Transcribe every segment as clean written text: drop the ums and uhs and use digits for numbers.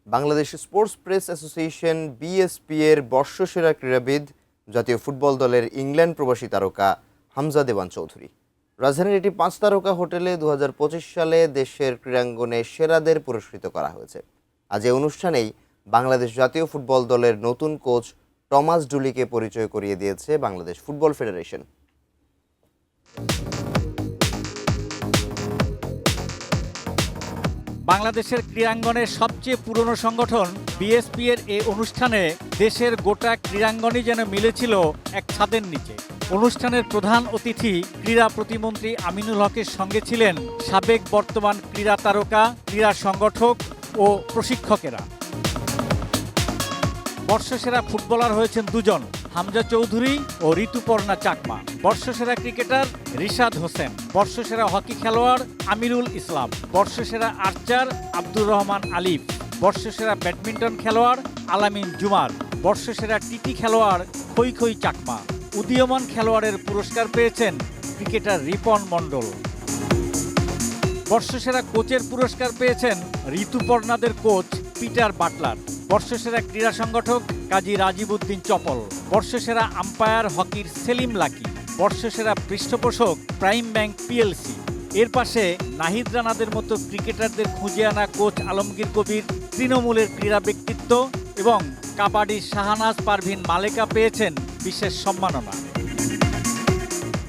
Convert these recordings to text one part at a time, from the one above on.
Bangladesh sports press association BSP এর বর্ষসেরা ক্রীড়াবিদ জাতীয় ফুটবল দলের ইংল্যান্ড প্রবাসী তারকা হামজা দেওয়ান চৌধুরী। রাজধানীর একটি ৫ তারকা হোটেলে ২০২৫ সালে দেশের ক্রীড়াঙ্গনে সেরাদের পুরস্কৃত করা হয়েছে। আজ এই অনুষ্ঠানেই বাংলাদেশ জাতীয় ফুটবল দলের নতুন কোচ টমাস ডুলিকে পরিচয় করিয়ে দিয়েছে বাংলাদেশ ফুটবল ফেডারেশন। বাংলাদেশের ক্রীড়াঙ্গনের সবচেয়ে পুরনো সংগঠন বিএসপি এর এই অনুষ্ঠানে দেশের গোটা ক্রীড়াঙ্গনই যেন মিলেছিল এক ছাদের নিচে। অনুষ্ঠানের প্রধান অতিথি ক্রীড়া প্রতিমন্ত্রী আমিনুল হকের সঙ্গে ছিলেন সাবেক বর্তমান ক্রীড়া তারকা, ক্রীড়া সংগঠক ও প্রশিক্ষকেরা। বর্ষসেরা ফুটবলার হয়েছেন দুজন, হামজা চৌধুরী ও ঋতুপর্ণা চাকমা। বর্ষসেরা ক্রিকেটার রিশাদ হোসেন, বর্ষসেরা হকি খেলোয়াড় আমিরুল ইসলাম, বর্ষসেরা আর্চার আব্দুর রহমান আলিফ, বর্ষসেরা ব্যাডমিন্টন খেলোয়াড় আলামিন জুমার, বর্ষসেরা টিটি খেলোয়াড় খই খই চাকমা। উদীয়মান খেলোয়াড়ের পুরস্কার পেয়েছেন ক্রিকেটার রিপন মণ্ডল। বর্ষসেরা কোচের পুরস্কার পেয়েছেন ঋতুপর্ণাদের কোচ পিটার বাটলার। বর্ষসেরা ক্রীড়া সংগঠক কাজী রাজীব উদ্দিন চপল, বর্ষসেরা আম্পায়ার হকির সেলিম লাকি, বর্ষসেরা পৃষ্ঠপোষক প্রাইম ব্যাংক পিএলসি। এর পাশে নাহিদ রানাদের মতো ক্রিকেটারদের খুঁজে আনা কোচ আলমগীর কবির, তৃণমূলের ক্রীড়া ব্যক্তিত্ব এবং কাবাডির শাহানাজ পারভিন মালেকা পেয়েছেন বিশেষ সম্মাননা।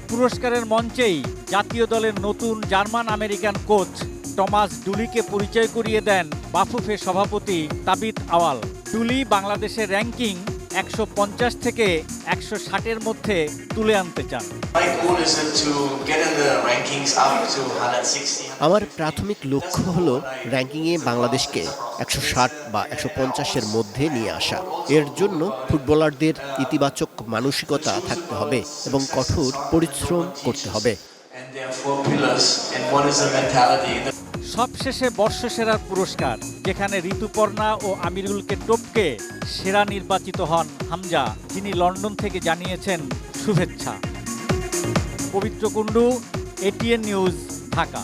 পুরস্কারের মঞ্চেই জাতীয় দলের নতুন জার্মান আমেরিকান কোচ টমাস ডুলিকে পরিচয় করিয়ে দেন বাফুফে সভাপতি তাবিত আওয়াল। ডুলি বাংলাদেশের র্যাঙ্কিং ১৫০ থেকে ১৬০-এর মধ্যে তুলে আনতে চান। আমার প্রাথমিক লক্ষ্য হলো র্যাঙ্কিংয়ে বাংলাদেশকে ১৬০ বা ১৫০-এর মধ্যে নিয়ে আসা। এর জন্য ফুটবলারদের ইতিবাচক মানসিকতা থাকতে হবে এবং কঠোর পরিশ্রম করতে হবে। সবশেষে বর্ষসেরার পুরস্কার, যেখানে ঋতুপর্ণা ও আমিরুলকে টপকে সেরা নির্বাচিত হন হামজা, যিনি লন্ডন থেকে জানিয়েছেন শুভেচ্ছা। পবিত্র কুণ্ডু, এটিএন নিউজ, ঢাকা।